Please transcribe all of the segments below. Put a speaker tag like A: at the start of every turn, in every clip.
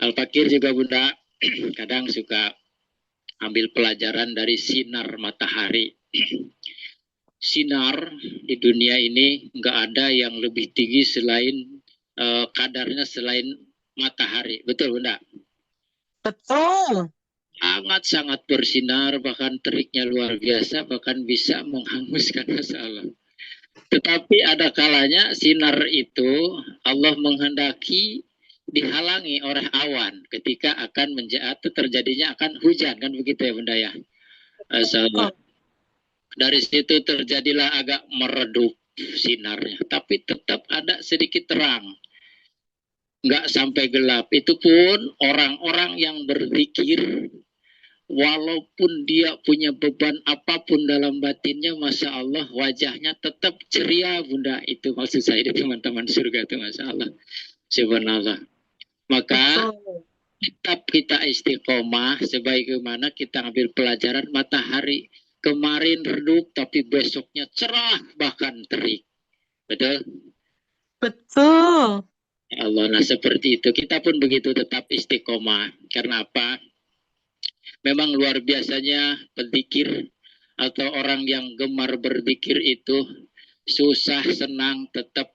A: Al-Fakir juga Bunda kadang suka ambil pelajaran dari sinar matahari. Sinar di dunia ini nggak ada yang lebih tinggi selain kadarnya selain matahari. Betul Bunda?
B: Betul.
A: Sangat-sangat bersinar, bahkan teriknya luar biasa, bahkan bisa menghanguskan masalah. Tetapi ada kalanya sinar itu Allah menghendaki dihalangi oleh awan ketika akan terjadinya akan hujan, kan begitu ya Bunda ya.
B: Betul.
A: Dari situ terjadilah agak meredup sinarnya, tapi tetap ada sedikit terang, nggak sampai gelap. Itu pun orang-orang yang berzikir, walaupun dia punya beban apapun dalam batinnya, Masya Allah, wajahnya tetap ceria Bunda. Itu maksud saya di teman-teman surga itu, Masya Allah. Subhanallah. Maka
B: Betul.
A: tetap kita istiqomah sebagaimana kita ambil pelajaran matahari. Kemarin redup tapi besoknya cerah bahkan terik. Betul?
B: Betul.
A: Ya Allah, nah seperti itu. Kita pun begitu tetap istiqomah. Karena apa? Memang luar biasanya perzikir atau orang yang gemar berzikir itu susah senang tetap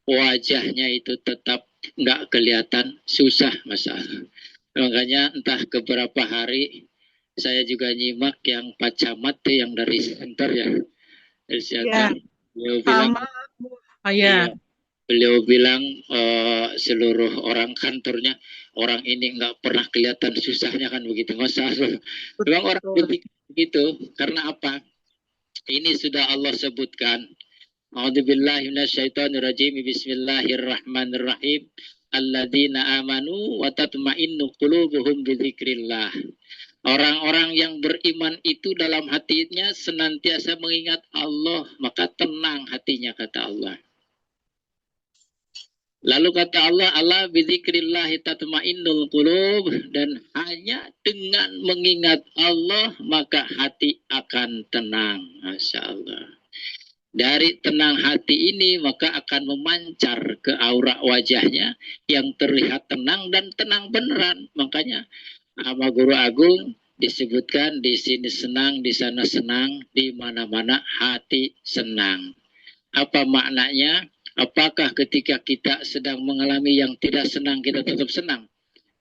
A: wajahnya itu tetap nggak kelihatan, susah masalah. Makanya entah keberapa hari saya juga nyimak yang Pak Camat yang dari center ya, dari center.
B: Ya,
A: Beliau bilang,
B: sama. Oh
A: iya,
B: ya,
A: beliau bilang seluruh orang kantornya, orang ini nggak pernah kelihatan susahnya kan begitu. Masalah. Memang orang
B: betul.
A: begitu, karena apa? Ini sudah Allah sebutkan. A'udzubillahi minasyaitonirrajim. Bismillahirrahmanirrahim. Alladzina amanu wa tatma'innu qulubuhum bidzikrillah. Orang-orang yang beriman itu dalam hatinya senantiasa mengingat Allah, maka tenang hatinya kata Allah. Lalu kata Allah, Allah bidzikrillahi tatmainnul qulub, dan hanya dengan mengingat Allah maka hati akan tenang. Masya Allah. Dari tenang hati ini maka akan memancar ke aura wajahnya yang terlihat tenang dan tenang beneran. Makanya sama Guru Agung disebutkan di sini senang, di sana senang, di mana-mana hati senang. Apa maknanya? Apakah ketika kita sedang mengalami yang tidak senang kita tetap senang?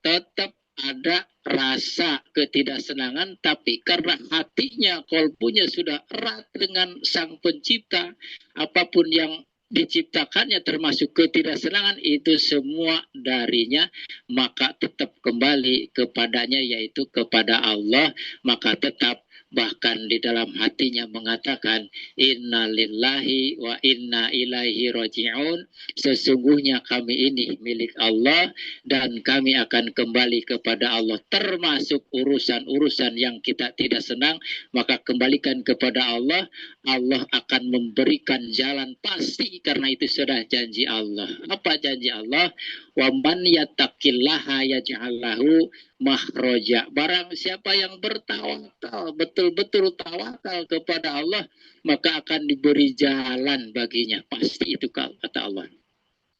A: Tetap ada rasa ketidaksenangan, tapi karena hatinya, kolbunya sudah erat dengan Sang Pencipta, apapun yang diciptakannya termasuk ketidaksenangan itu semua darinya, maka tetap kembali kepadanya, yaitu kepada Allah. Maka tetap bahkan di dalam hatinya mengatakan inna lillahi wa inna ilaihi raji'un, sesungguhnya kami ini milik Allah dan kami akan kembali kepada Allah, termasuk urusan-urusan yang kita tidak senang, maka kembalikan kepada Allah. Allah akan memberikan jalan pasti, karena itu sudah janji Allah. Apa janji Allah? Wa man yattaqillaha yaj'al lahu mahroja. Barang siapa yang bertawakal, betul-betul tawakal kepada Allah, maka akan diberi jalan baginya. Pasti itu kata Allah.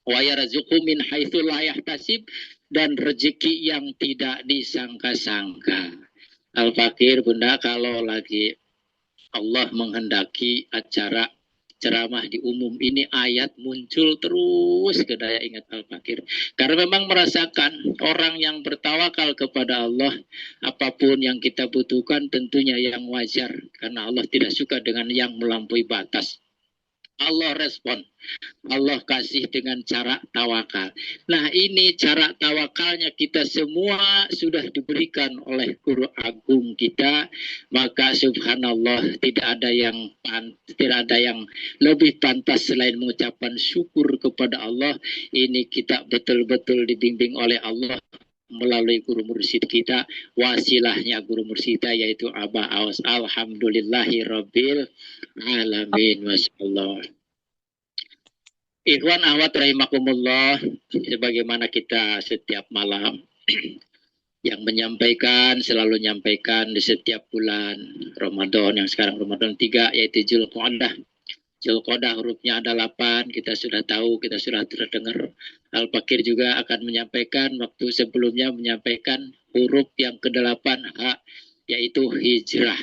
A: Wa yarzuqhu min haitsu la yahtasib, dan rezeki yang tidak disangka-sangka. Al-Fakir Bunda, kalau lagi Allah menghendaki acara ceramah di umum ini, ayat muncul terus ke daya ingat Al-Fakir. Karena memang merasakan orang yang bertawakal kepada Allah, apapun yang kita butuhkan tentunya yang wajar. Karena Allah tidak suka dengan yang melampaui batas. Allah respon, Allah kasih dengan cara tawakal. Nah, ini cara tawakalnya kita semua sudah diberikan oleh Guru Agung kita. Maka subhanallah, tidak ada yang lebih pantas selain mengucapkan syukur kepada Allah. Ini kita betul-betul dibimbing oleh Allah melalui guru mursyid kita, wasilahnya guru mursyid kita yaitu Abah Awas. Alhamdulillahi Rabbil Alamin. Masya Allah. Ikhwan ahwat rahimakumullah, sebagaimana kita setiap malam yang menyampaikan, selalu menyampaikan di setiap bulan Ramadan, yang sekarang Ramadan 3, yaitu Zulqa'dah. Zulqodah hurufnya ada 8, kita sudah tahu, kita sudah terdengar. Al-Fakir juga akan menyampaikan, waktu sebelumnya menyampaikan huruf yang ke-8, H, yaitu hijrah.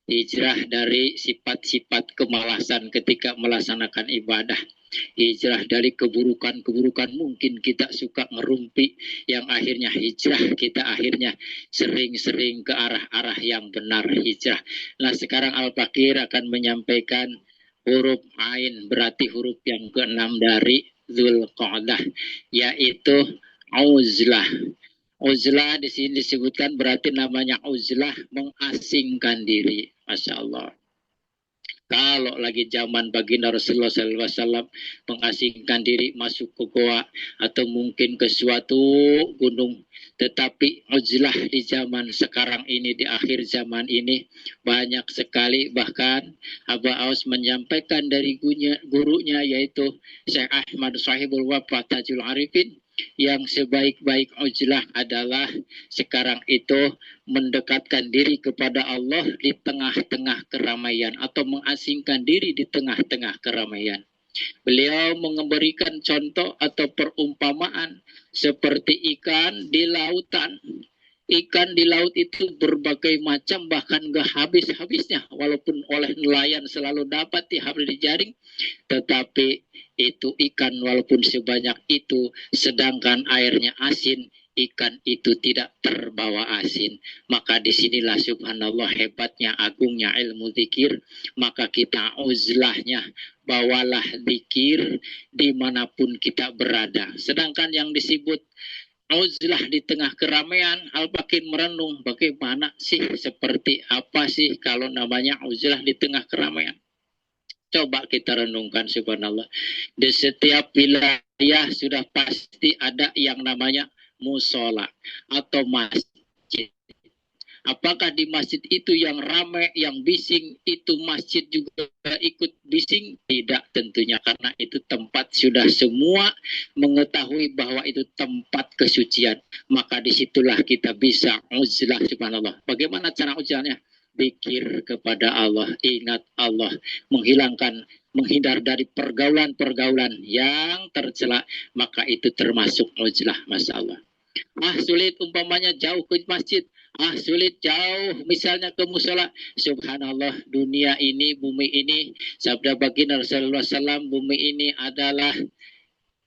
A: Hijrah dari sifat-sifat kemalasan ketika melaksanakan ibadah. Hijrah dari keburukan-keburukan, mungkin kita suka ngerumpi, yang akhirnya hijrah, kita akhirnya sering-sering ke arah-arah yang benar, hijrah. Nah, sekarang Al-Fakir akan menyampaikan huruf Ain, berarti huruf yang ke-6 dari Zulqa'dah, yaitu Uzlah. Uzlah di sini disebutkan berarti namanya uzlah, mengasingkan diri. Masya Allah. Kalau lagi zaman baginda Rasulullah SAW mengasingkan diri masuk ke goa atau mungkin ke suatu gunung. Tetapi uzlah di zaman sekarang ini, di akhir zaman ini, banyak sekali. Bahkan Aba Aus menyampaikan dari gurunya yaitu Syekh Ahmad Sahibul Wafa Tajul Arifin, yang sebaik-baik uzlah adalah sekarang itu mendekatkan diri kepada Allah di tengah-tengah keramaian atau mengasingkan diri di tengah-tengah keramaian. Beliau memberikan contoh atau perumpamaan seperti ikan di lautan. Ikan di laut itu berbagai macam, bahkan gak habis-habisnya. Walaupun oleh nelayan selalu dapat diambil di jaring, tetapi itu ikan walaupun sebanyak itu, sedangkan airnya asin, ikan itu tidak terbawa asin. Maka disinilah subhanallah hebatnya, agungnya ilmu zikir. Maka kita uzlahnya, bawalah zikir dimanapun kita berada. Sedangkan yang disebut uzlah di tengah keramaian, Al-Fakir merenung bagaimana sih, seperti apa sih kalau namanya uzlah di tengah keramaian. Coba kita renungkan, subhanallah. Di setiap wilayah sudah pasti ada yang namanya musola atau masjid. Apakah di masjid itu yang ramai, yang bising, itu masjid juga ikut bising? Tidak tentunya, karena itu tempat sudah semua mengetahui bahwa itu tempat kesucian. Maka disitulah kita bisa uzlah, subhanallah. Bagaimana cara uzlahnya? Zikir kepada Allah, ingat Allah, menghindar dari pergaulan-pergaulan yang tercela, maka itu termasuk uzlah, masya Allah. Sulit umpamanya jauh ke masjid, sulit jauh misalnya ke musola. Subhanallah, dunia ini, bumi ini, sabda baginda Rasulullah SAW, bumi ini adalah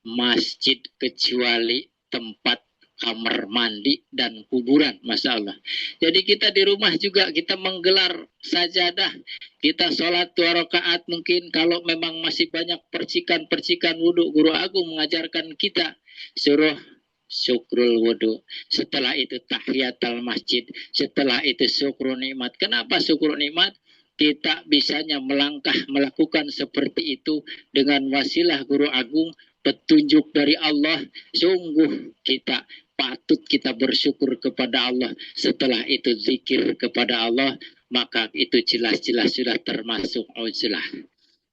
A: masjid kecuali tempat kamar mandi dan kuburan, masya Allah. Jadi kita di rumah juga kita menggelar sajadah, kita sholat 2 rakaat, mungkin kalau memang masih banyak percikan-percikan wudhu, guru agung mengajarkan kita suruh syukrul wudhu, setelah itu tahiyatul masjid, setelah itu syukur nikmat. Kenapa syukur nikmat? Kita bisanya melangkah melakukan seperti itu dengan wasilah guru agung, petunjuk dari Allah. Sungguh kita patut kita bersyukur kepada Allah. Setelah itu zikir kepada Allah, maka itu jelas-jelas sudah termasuk uzlah.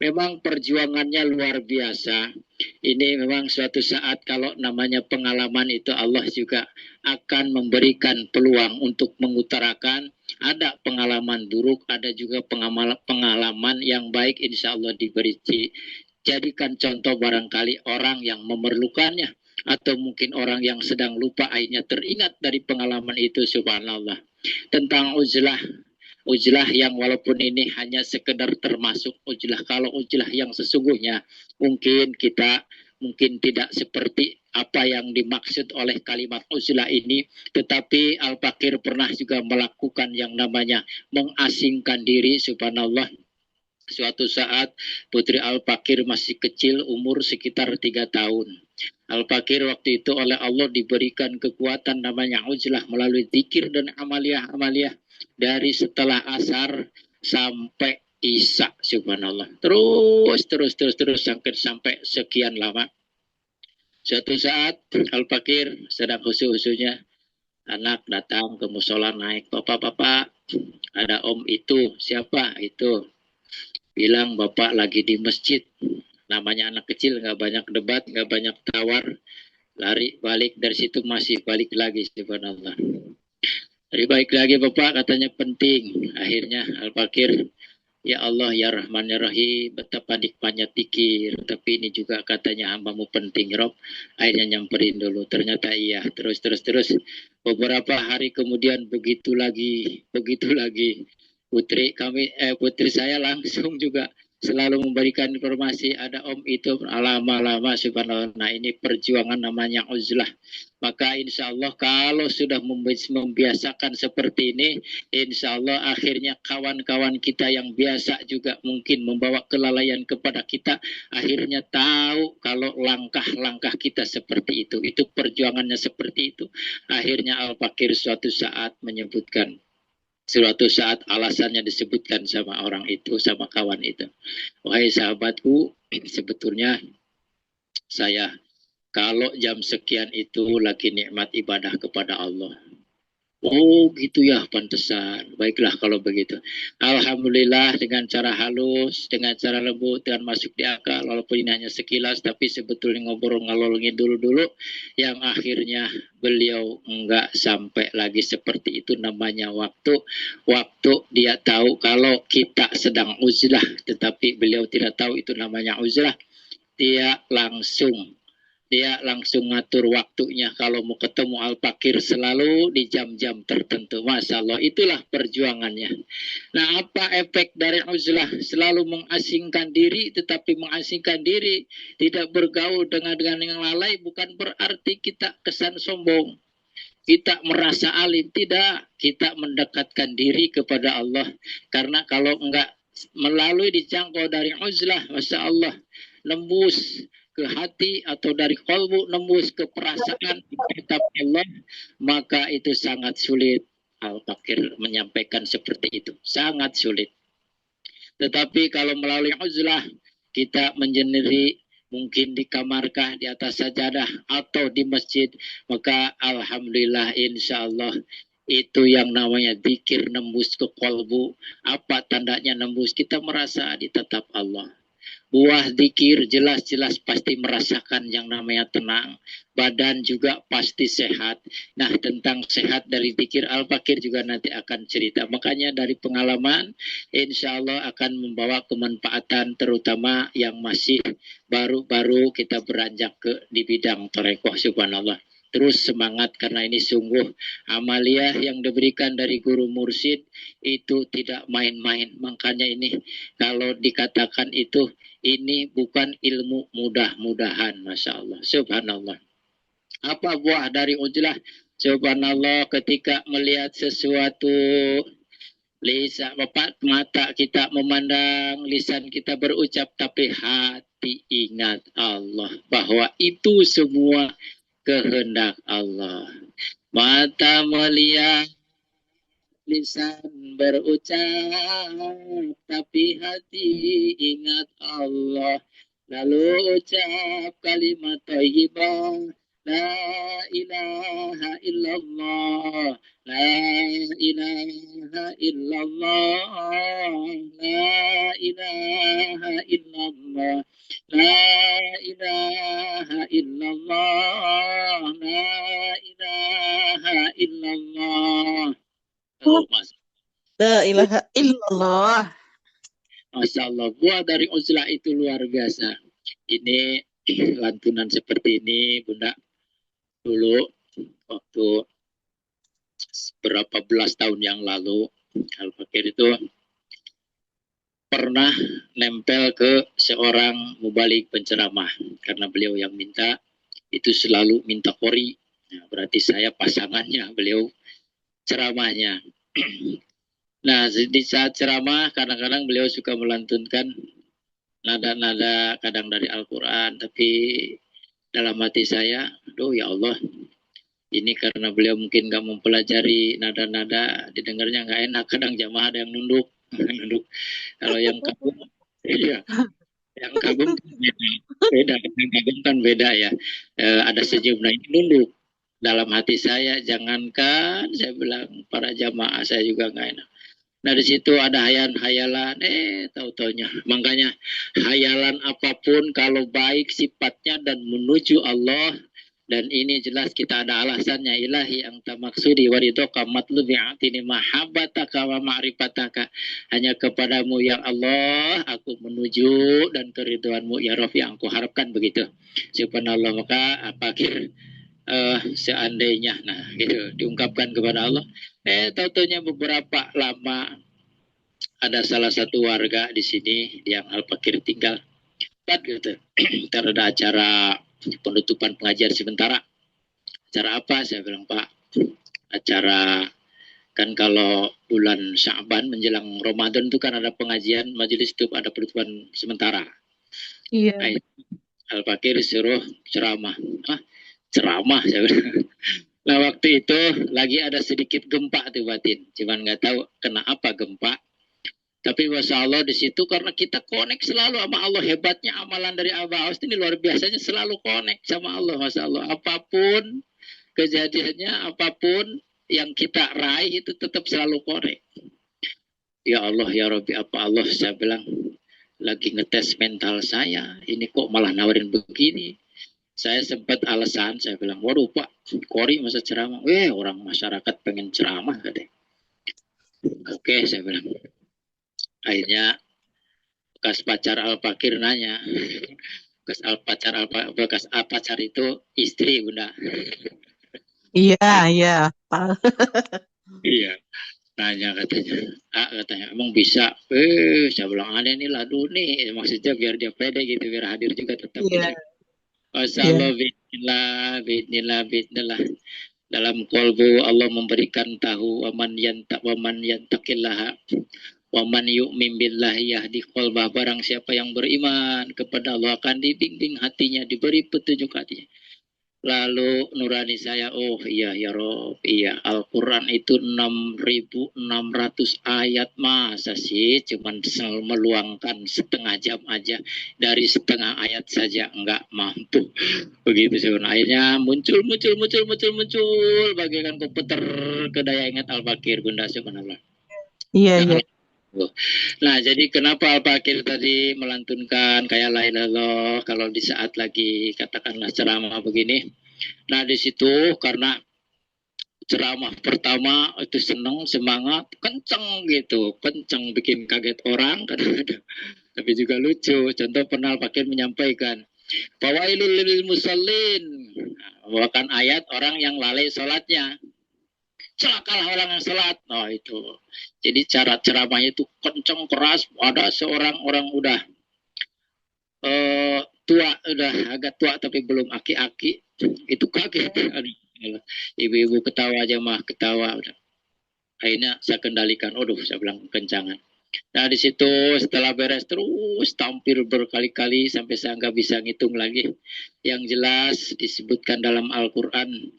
A: Memang perjuangannya luar biasa. Ini memang suatu saat kalau namanya pengalaman itu Allah juga akan memberikan peluang untuk mengutarakan. Ada pengalaman buruk, ada juga pengalaman yang baik, insya Allah diberi. Jadikan contoh barangkali orang yang memerlukannya, atau mungkin orang yang sedang lupa akhirnya teringat dari pengalaman itu, subhanallah. Tentang uzlah. Uzlah yang walaupun ini hanya sekedar termasuk uzlah. Kalau uzlah yang sesungguhnya, mungkin kita tidak seperti apa yang dimaksud oleh kalimat uzlah ini. Tetapi Al-Fakir pernah juga melakukan yang namanya mengasingkan diri, subhanallah. Suatu saat Putri Al-Fakir masih kecil, umur sekitar 3 tahun. Al-Fakir waktu itu oleh Allah diberikan kekuatan namanya uzlah melalui zikir dan amaliyah-amaliyah dari setelah asar sampai isya, subhanallah. Terus sampai sekian lama. Suatu saat Al-Fakir sedang khusyuk-khusyuknya, anak datang ke musola naik, "Bapak, ada om itu." "Siapa itu?" Bilang, "Bapak lagi di masjid." Namanya anak kecil, nggak banyak debat, nggak banyak tawar. Lari balik dari situ, masih balik lagi, subhanallah. Dari balik lagi, "Bapak," katanya, "penting." Akhirnya Al-Fakir Ya Allah, ya Rahman, ya Rahim, betapa nikmatnya zikir. Tapi ini juga katanya hambamu penting, Rob. Akhirnya nyamperin dulu. Ternyata iya. Terus. Beberapa hari kemudian begitu lagi. Putri saya langsung juga selalu memberikan informasi, ada om itu lama-lama, subhanallah. Nah, ini perjuangan namanya uzlah. Maka insya Allah kalau sudah membiasakan seperti ini, insya Allah akhirnya kawan-kawan kita yang biasa juga mungkin membawa kelalaian kepada kita, akhirnya tahu kalau langkah-langkah kita seperti itu. Itu perjuangannya seperti itu. Akhirnya Al-Fakir suatu saat menyebutkan, suatu saat alasannya disebutkan sama orang itu, sama kawan itu. Wahai sahabatku, sebetulnya saya kalau jam sekian itu lagi nikmat ibadah kepada Allah. Oh gitu ya, pantesan. Baiklah kalau begitu. Alhamdulillah dengan cara halus, dengan cara lembut, dengan masuk di akal. Walaupun ini hanya sekilas, tapi sebetulnya ngobrol ngalor ngidul dulu. Yang akhirnya beliau enggak sampai lagi seperti itu, namanya waktu. Waktu dia tahu kalau kita sedang uzlah, tetapi beliau tidak tahu itu namanya uzlah. Dia langsung ngatur waktunya kalau mau ketemu Al-Fakir selalu di jam-jam tertentu. Masya Allah, itulah perjuangannya. Nah, apa efek dari uzlah? Selalu mengasingkan diri, tetapi mengasingkan diri tidak bergaul dengan yang lalai bukan berarti kita kesan sombong. Kita merasa alim, tidak. Kita mendekatkan diri kepada Allah. Karena kalau enggak melalui dijangkau dari uzlah, Masya Allah, nembus ke hati atau dari kalbu, nembus ke perasaan kitab Allah, maka itu sangat sulit. Al-Fakir menyampaikan seperti itu, sangat sulit. Tetapi kalau melalui uzlah, kita menyendiri, mungkin di kamarkah, di atas sajadah, atau di masjid, maka alhamdulillah insya Allah itu yang namanya zikir nembus ke kalbu. Apa tandanya nembus? Kita merasa ditetap Allah. Buah zikir jelas-jelas pasti merasakan yang namanya tenang. Badan juga pasti sehat. Nah, tentang sehat dari zikir Al-Fakir juga nanti akan cerita. Makanya dari pengalaman, insya Allah akan membawa kemanfaatan terutama yang masih baru-baru kita beranjak di bidang tarekoh, subhanallah. Terus semangat karena ini sungguh amaliyah yang diberikan dari guru mursyid itu tidak main-main. Makanya ini kalau dikatakan itu ini bukan ilmu mudah-mudahan, Masya Allah, subhanallah. Apa buah dari uzlah? Subhanallah, ketika melihat sesuatu, lisan mata kita memandang, lisan kita berucap, tapi hati ingat Allah, bahwa itu semua kehendak Allah. Mata melihat, lisan berucap, tapi hati ingat Allah. Lalu ucap kalimat thayyibah, la ilaha illallah, la ilaha illallah, la ilaha illallah, la ilaha illallah, la ilaha illallah. Oh,
B: La ilaha illallah.
A: Masya Allah, buah dari uzlah itu luar biasa. Ini lantunan seperti ini, Bunda, dulu waktu berapa belas tahun yang lalu, Al-Fakir itu pernah nempel ke seorang mubalik penceramah. Karena beliau yang minta, itu selalu minta qori. Nah, berarti saya pasangannya, beliau ceramahnya. Nah, di saat ceramah, kadang-kadang beliau suka melantunkan nada-nada kadang dari Al-Quran, tapi dalam hati saya, aduh ya Allah, ini karena beliau mungkin nggak mempelajari nada-nada, didengarnya nggak enak, kadang jamaah ada yang nunduk. Kalau yang kagum, iya, yang kagum kan beda, yang kagum kan beda ya. Ada sejumlah ini nunduk. Dalam hati saya, jangankan saya bilang para jamaah, saya juga nggak enak. Nah, di situ ada hayalan, tahu-taunya. Makanya hayalan apapun kalau baik sifatnya dan menuju Allah, Dan ini jelas kita ada alasannya. Ilahi anta maksudi waridoka matlubi atini mahabbataka wa ma'rifataka. Hanya kepadamu ya Allah aku menuju dan keriduanmu ya Rabb yang aku harapkan begitu. Subhanallah. Maka apakir seandainya nah gitu diungkapkan kepada Allah. Tahu-taunya beberapa lama ada salah satu warga di sini yang Al-Fakir tinggal. Gitu. Karena ada acara penutupan pengajian sementara. Acara apa? Saya bilang, Pak, acara kan kalau bulan Sya'ban menjelang Ramadan itu kan ada pengajian majelis itu ada penutupan sementara.
B: Iya.
A: Nah, Al-Fakir disuruh ceramah. Ceramah saya bilang. Nah waktu itu lagi ada sedikit gempa tuh batin. Cuman nggak tahu kenapa gempa. Tapi Masya Allah di situ karena kita connect selalu sama Allah. Hebatnya amalan dari Abah Aus ini luar biasanya selalu connect sama Allah. Masya Allah. Apapun kejadiannya, apapun yang kita raih itu tetap selalu connect. Ya Allah, ya Rabbi, apa Allah? Saya bilang, lagi ngetes mental saya. Ini kok malah nawarin begini. Saya sempat alasan, saya bilang, waduh Pak, Kori masa ceramah. Orang masyarakat pengen ceramah katanya. Oke, saya bilang. Akhirnya bekas pacar Al-Fakir nanya. Bekas pacar itu istri Bunda.
B: Iya, iya.
A: Iya. Nanya katanya emang bisa. Saya bilang aneh nih ladu nih. Maksudnya biar dia pede gitu, biar hadir juga tetap.
B: Iya.
A: Masyaallah, bismillah. Dalam kolbu Allah memberikan tahu waman yantaqillaha waman yu'min billahi yahdi qalbah. Barang siapa yang beriman kepada Allah akan dibimbing hatinya, diberi petunjuk hatinya. Lalu nurani saya, oh iya ya Rob, iya Al-Quran itu 6.600 ayat, masa sih cuman meluangkan setengah jam aja, dari setengah ayat saja enggak mampu. Begitu sebenarnya. Akhirnya muncul bagaikan komputer ke daya ingat Al-Fakir Bunda subhanallah.
B: Iya, iya.
A: Nah, jadi kenapa Al-Fakir tadi melantunkan kayak la ilaha illallah kalau di saat lagi katakanlah ceramah begini. Nah, di situ karena ceramah pertama itu senang, semangat, kenceng gitu, kenceng bikin kaget orang kadang-kadang. Tapi juga lucu. Contoh pernah Al-Fakir menyampaikan, fawailul lil musallin. Membawakan ayat orang yang lalai sholatnya. Celakalah orang yang sholat. Nah itu. Jadi cara ceramahnya itu kenceng keras. Ada seorang orang udah tua, udah agak tua tapi belum aki-aki. Itu kaget. Ibu-ibu ketawa aja mah ketawa. Udah. Akhirnya saya kendalikan. Aduh, saya bilang kencangan. Nah di situ setelah beres terus tampil berkali-kali sampai saya nggak bisa ngitung lagi. Yang jelas disebutkan dalam Al-Quran.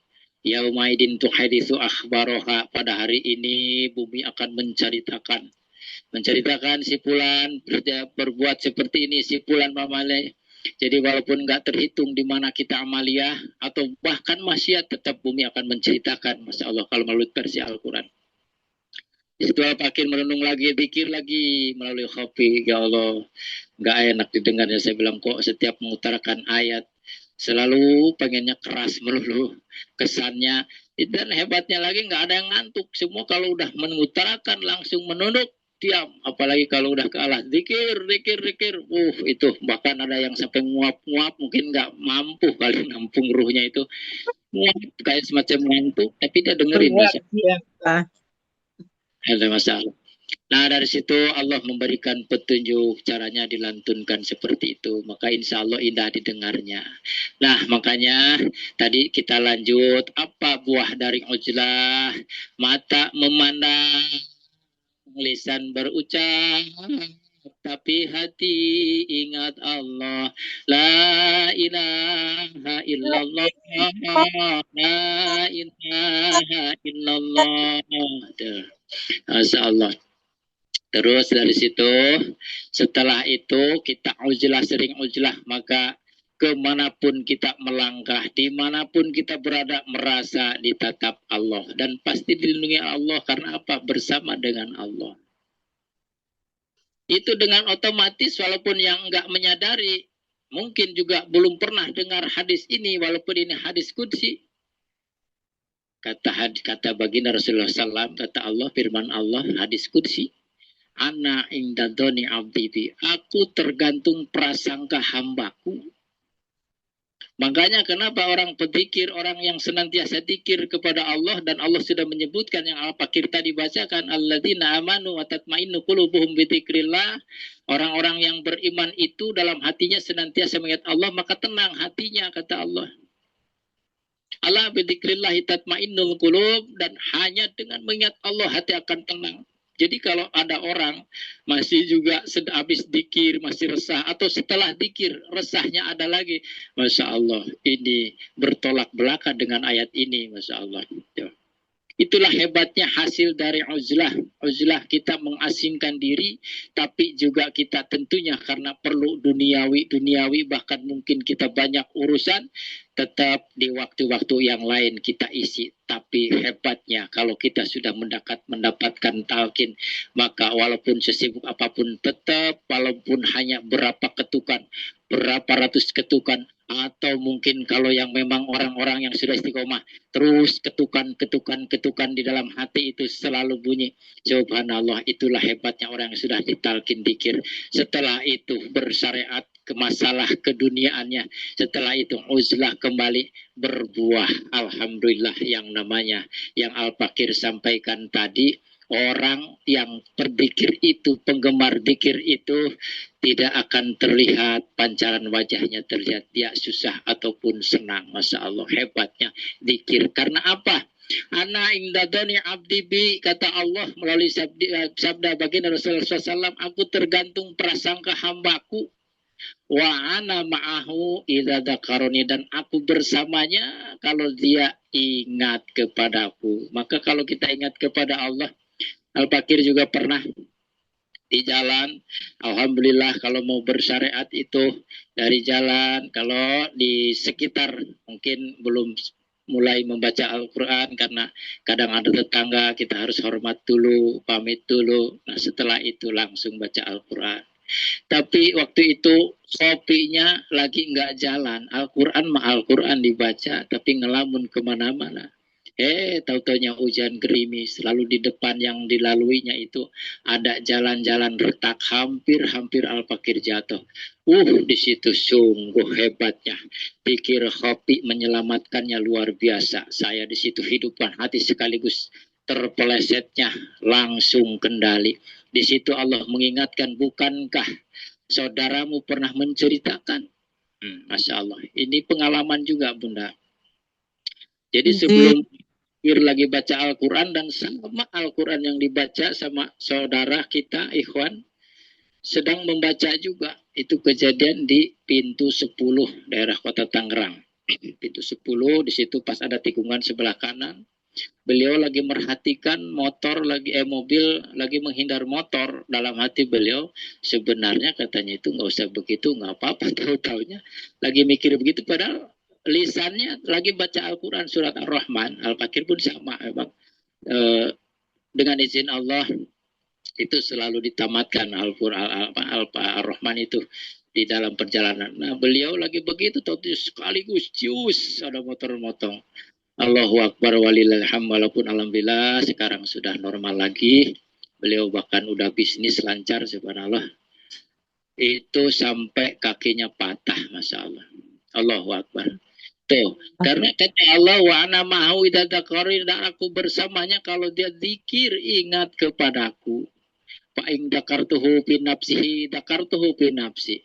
A: Yaumaidin tuhaditsu akhbaroha, pada hari ini bumi akan menceritakan si Fulan berbuat seperti ini, si Fulan mamale. Jadi walaupun nggak terhitung di mana kita amaliyah atau bahkan maksiat, tetap bumi akan menceritakan. Masya Allah kalau melalui versi Al-Quran. Itu Al-Fakir merenung lagi, pikir lagi melalui kopi. Ya Allah, nggak enak didengarnya. Saya bilang kok setiap mengutarakan ayat selalu pengennya keras melulu kesannya. Dan hebatnya lagi nggak ada yang ngantuk. Semua kalau udah mengutarakan langsung menunduk, diam. Apalagi kalau udah kalah, dikir. Itu bahkan ada yang sampai nguap-nguap, mungkin nggak mampu kali nampung ruhnya itu. Nguap kayak semacam ngantuk, tapi dia dengerin. Ada masalah. Nah dari situ Allah memberikan petunjuk caranya dilantunkan seperti itu. Maka insya Allah indah didengarnya. Nah makanya tadi kita lanjut. Apa buah dari ujlah? Mata memandang, lisan berucap, tapi hati ingat Allah. La ilaha illallah. La ilaha illallah. Masya Allah. Terus dari situ, setelah itu kita uzlah, sering uzlah, maka kemanapun kita melangkah, dimanapun kita berada, merasa ditatap Allah. Dan pasti dilindungi Allah, karena apa? Bersama dengan Allah. Itu dengan otomatis, walaupun yang enggak menyadari, mungkin juga belum pernah dengar hadis ini, walaupun ini hadis qudsi. Kata baginda Rasulullah SAW, kata Allah, firman Allah, hadis qudsi. Ana indadoni abdi, aku tergantung prasangka hambaku. Makanya kenapa orang pedzikir, orang yang senantiasa zikir kepada Allah, dan Allah sudah menyebutkan yang Al-Fakir tadi bacakan, alladzina amanu wa tatmainnu qulubuhum bidzikrillah. Orang-orang yang beriman itu dalam hatinya senantiasa mengingat Allah, maka tenang hatinya, kata Allah. Allah bidzikrillah tatmainnul qulub, dan hanya dengan mengingat Allah hati akan tenang. Jadi kalau ada orang masih juga habis dikir, masih resah, atau setelah dikir, resahnya ada lagi. Masya Allah, ini bertolak belakang dengan ayat ini, Masya Allah. Itulah hebatnya hasil dari uzlah. Uzlah kita mengasingkan diri, tapi juga kita tentunya karena perlu duniawi, bahkan mungkin kita banyak urusan, tetap di waktu-waktu yang lain kita isi. Tapi hebatnya kalau kita sudah mendapatkan talqin, maka walaupun sesibuk apapun, tetap walaupun hanya berapa ketukan, berapa ratus ketukan, atau mungkin kalau yang memang orang-orang yang sudah istiqomah, terus ketukan di dalam hati itu selalu bunyi. Subhanallah, itulah hebatnya orang yang sudah ditalkin dikir. Setelah itu bersyariat ke masalah keduniaannya. Setelah itu uzlah kembali berbuah. Alhamdulillah yang namanya yang Al-Fakir sampaikan tadi. Orang yang berzikir itu, penggemar zikir itu tidak akan terlihat pancaran wajahnya terlihat dia susah ataupun senang. Masya Allah, hebatnya zikir. Karena apa? Ana indadani abdi bi, kata Allah melalui sabda baginda Rasulullah SAW, aku tergantung prasangka hambaku. Wa ana ma'ahu idza dzakaroni, dan aku bersamanya kalau dia ingat kepadaku. Maka kalau kita ingat kepada Allah, Al-Fakir juga pernah di jalan, alhamdulillah kalau mau bersyariat itu dari jalan, kalau di sekitar mungkin belum mulai membaca Al-Quran karena kadang ada tetangga, kita harus hormat dulu, pamit dulu. Nah setelah itu langsung baca Al-Quran. Tapi waktu itu kopinya lagi nggak jalan, Al-Quran dibaca, tapi ngelamun kemana-mana. Tahu-taunya hujan gerimis, lalu di depan yang dilaluinya itu ada jalan-jalan retak, hampir Al-Fakir jatuh. Di situ sungguh hebatnya. Pikir kopi menyelamatkannya luar biasa. Saya di situ hidupkan hati sekaligus terpelesetnya langsung kendali. Di situ Allah mengingatkan, bukankah saudaramu pernah menceritakan? Masya Allah, ini pengalaman juga Bunda. Jadi sebelum lagi baca Al-Quran, dan sama Al-Quran yang dibaca sama saudara kita, ikhwan, sedang membaca juga. Itu kejadian di pintu 10 daerah kota Tangerang. Pintu 10, di situ pas ada tikungan sebelah kanan. Beliau lagi merhatikan mobil lagi menghindar motor. Dalam hati beliau, sebenarnya katanya itu nggak usah begitu, nggak apa-apa. Tahu-taunya lagi mikir begitu, padahal lisannya lagi baca Al-Quran surat Ar-Rahman. Al-Fakir pun sama memang. Dengan izin Allah itu selalu ditamatkan Al-Quran Ar-Rahman itu di dalam perjalanan. Nah beliau lagi begitu, sekaligus cius ada motor motong. Allahu Akbar walillahilham, walaupun alhamdulillah sekarang sudah normal lagi. Beliau bahkan udah bisnis lancar, subhanallah. Itu sampai kakinya patah, Masya Allah. Allahu Akbar. Tuh, karena kata Allah, wa ana ma'ahu idza dzakari, dan aku bersamanya kalau dia zikir ingat kepadaku. Fa in dzakartuhu fi nafsihi dzakartuhu fi nafsi.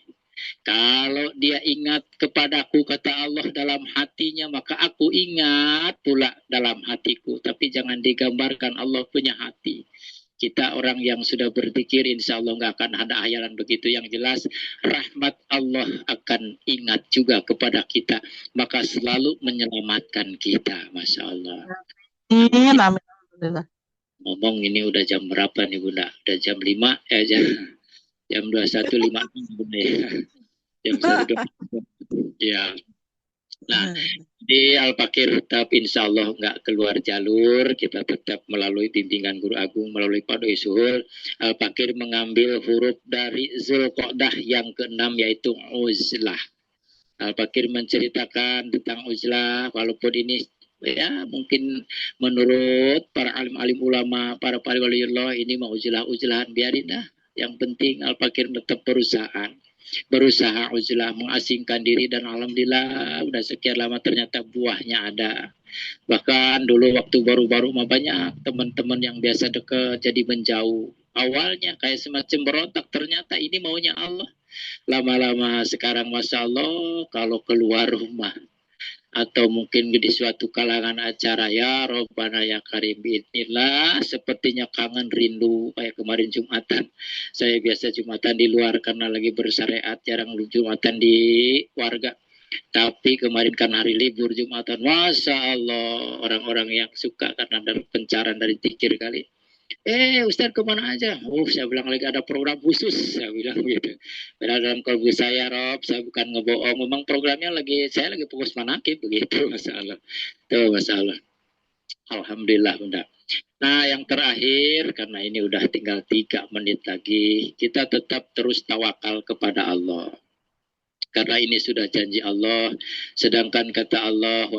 A: Kalau dia ingat kepadaku, kata Allah, dalam hatinya, maka aku ingat pula dalam hatiku. Tapi jangan digambarkan Allah punya hati. Kita orang yang sudah berzikir, insya Allah nggak akan ada hayalan begitu. Yang jelas, rahmat Allah akan ingat juga kepada kita. Maka selalu menyelamatkan kita. Masya Allah.
B: Amin. Alhamdulillah.
A: Ngomong ini udah jam berapa nih Bunda? Udah jam 5? Jam 21.56 Bunda ya. Jam 1.20. Ya. Nah, di Al-Fakir tetap insya Allah nggak keluar jalur, kita tetap melalui bimbingan Guru Agung, melalui Pak Doi Suhul. Al-Fakir mengambil huruf dari Zulqa'dah yang ke-6 yaitu uzlah. Al-Fakir menceritakan tentang uzlah, walaupun ini ya mungkin menurut para alim-alim ulama, para waliullah ini mau uzlah-uzlahan, biarin dah. Yang penting Al-Fakir tetap berusaha uzlah, mengasingkan diri, dan alhamdulillah udah sekian lama ternyata buahnya ada. Bahkan dulu waktu baru-baru mah banyak teman-teman yang biasa dekat jadi menjauh. Awalnya kayak semacam berontak, ternyata ini maunya Allah. Lama-lama sekarang Masya Allah kalau keluar rumah atau mungkin di suatu kalangan acara, ya Robbana ya Karim inilah sepertinya kangen rindu kayak kemarin Jumatan. Saya biasa Jumatan di luar karena lagi bersyariat, jarang Jumatan di warga. Tapi kemarin kan hari libur Jumatan, Masya Allah orang-orang yang suka karena ada pencaran dari tikir kali. Ustaz kemana aja? Oh, saya bilang lagi ada program khusus, saya bilang gitu. Padahal dalam kalbu saya, Rob, saya bukan ngebohong. Memang programnya saya lagi fokus manakib begitu, masalah. Tuh masalah. Alhamdulillah, Bunda. Nah, yang terakhir, karena ini udah tinggal 3 menit lagi, kita tetap terus tawakal kepada Allah. Karena ini sudah janji Allah, sedangkan kata Allah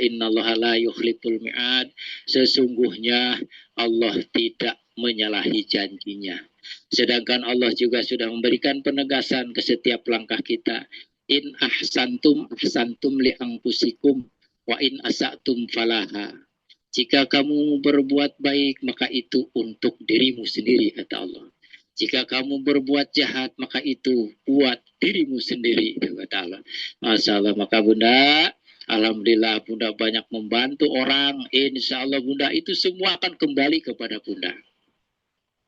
A: innallaha la yukhliful mi'ad, sesungguhnya Allah tidak menyalahi janjinya. Sedangkan Allah juga sudah memberikan penegasan ke setiap langkah kita. In ahsantum li anfusikum wa in asatum falaha. Jika kamu berbuat baik, maka itu untuk dirimu sendiri, kata Allah. Jika kamu berbuat jahat, maka itu buat dirimu sendiri, kata Allah. Masya Allah, maka Bunda, alhamdulillah Bunda banyak membantu orang. Insya Allah Bunda itu semua akan kembali kepada Bunda.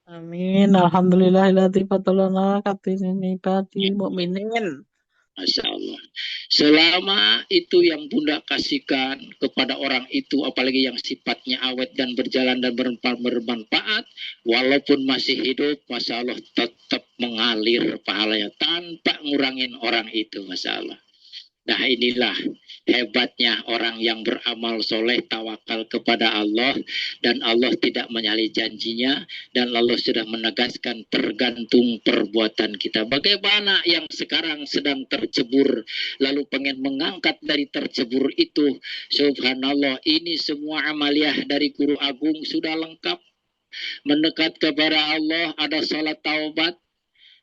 B: Amin. Alhamdulillahilladzi fatolana katini ibadi mu'minin.
A: Masya Allah. Selama itu yang Bunda kasihkan kepada orang itu, apalagi yang sifatnya awet dan berjalan dan bermanfaat, walaupun masih hidup, Masya Allah tetap mengalir pahalanya tanpa ngurangin orang itu, Masya Allah. Nah inilah hebatnya orang yang beramal soleh, tawakal kepada Allah, dan Allah tidak menyalahi janjinya, dan Allah sudah menegaskan tergantung perbuatan kita. Bagaimana yang sekarang sedang tercebur, lalu pengen mengangkat dari tercebur itu, subhanallah, ini semua amaliyah dari Guru Agung sudah lengkap. Mendekat kepada Allah ada salat taubat,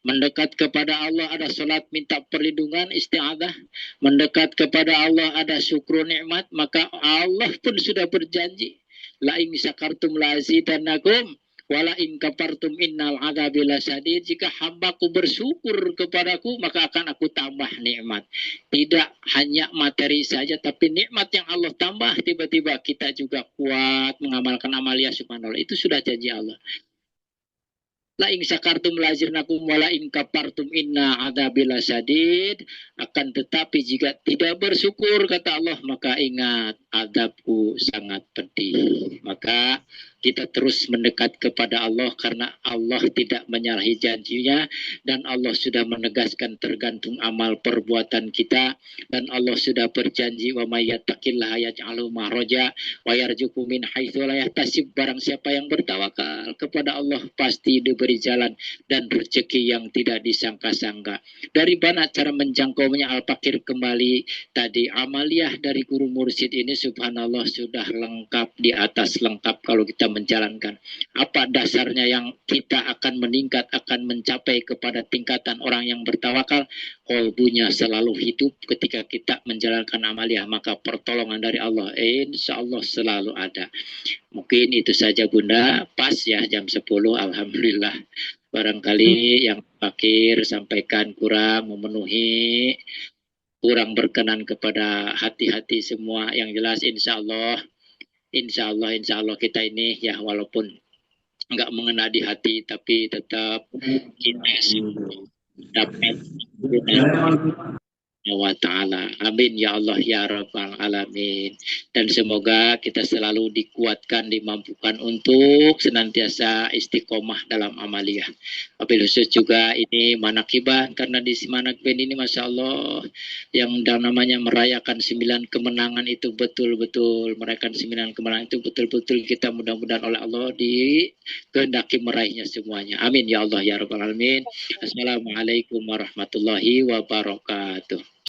A: mendekat kepada Allah ada salat minta perlindungan isti'adzah, mendekat kepada Allah ada syukur nikmat, maka Allah pun sudah berjanji, la in syakartum la azidannakum wala in kafartum innal adzabi lasyadid. Jika hambaku bersyukur kepadaku, maka akan aku tambah nikmat. Tidak hanya materi saja, tapi nikmat yang Allah tambah, tiba-tiba kita juga kuat mengamalkan amalia, subhanallah. Itu sudah janji Allah. La ing syakartum lazirnakum wala ing kafartum inna adzabil lasyadid. Akan tetapi jika tidak bersyukur, kata Allah, maka ingat adabku sangat pedih. Maka kita terus mendekat kepada Allah karena Allah tidak menyalahi janjinya, dan Allah sudah menegaskan tergantung amal perbuatan kita, dan Allah sudah berjanji wa may yattaqillaha yaj'alu makhraja wa yarzuqhu min haitsu la yahtasib. Barang siapa yang bertawakal kepada Allah pasti diberi jalan dan rezeki yang tidak disangka-sangka. Dari mana cara menjangkaunya? Al-Fakir kembali tadi, amaliyah dari guru mursyid ini subhanallah sudah lengkap, di atas lengkap kalau kita menjalankan. Apa dasarnya yang kita akan meningkat, akan mencapai kepada tingkatan orang yang bertawakal? Qalbunya selalu hidup ketika kita menjalankan amaliyah, maka pertolongan dari Allah insya Allah selalu ada. Mungkin itu saja Bunda, pas ya jam 10, alhamdulillah. Barangkali yang Fakir sampaikan kurang memenuhi, kurang berkenan kepada hati-hati semua. Yang jelas insya Allah kita ini ya walaupun nggak mengena di hati, tapi tetap kita dapat wa ta'ala. Amin ya Allah ya rabbal alamin. Dan semoga kita selalu dikuatkan, dimampukan untuk senantiasa istiqomah dalam amaliyah. Wabil khusus juga ini manakibah, karena di Manakib ini Masya Allah yang namanya merayakan 9 kemenangan itu betul-betul merayakan 9 kemenangan itu betul-betul kita mudah-mudahan oleh Allah dikehendaki meraihnya semuanya. Amin ya Allah ya rabbal alamin. Assalamualaikum warahmatullahi wabarakatuh.